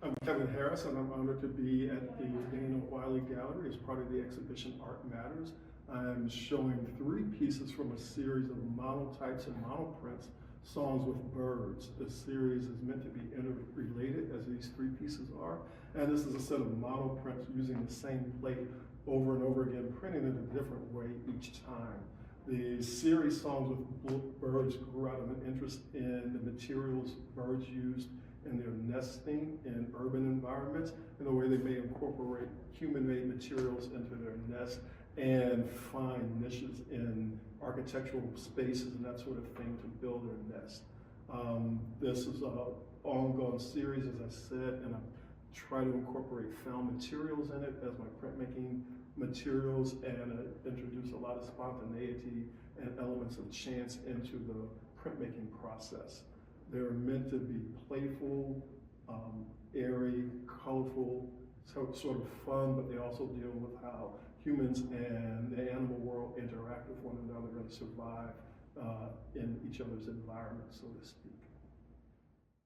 I'm Kevin Harris, and I'm honored to be at the Dana Wiley Gallery as part of the exhibition Art Matters. I'm showing 3 pieces from a series of monotypes and monoprints, songs with birds. The series is meant to be interrelated, as these 3 pieces are, and this is a set of monoprints using the same plate over and over again, printing it a different way each time. The series Songs with Birds grew out of an interest in the materials birds used in their nesting in urban environments, and the way they may incorporate human-made materials into their nest and find niches in architectural spaces and that sort of thing to build their nest. This is an ongoing series, as I said, and I try to incorporate found materials in it as my printmaking materials, and introduce a lot of spontaneity and elements of chance into the printmaking process. They're meant to be playful, airy, colorful, sort of fun, but they also deal with how humans and the animal world interact with one another and survive in each other's environment, so to speak.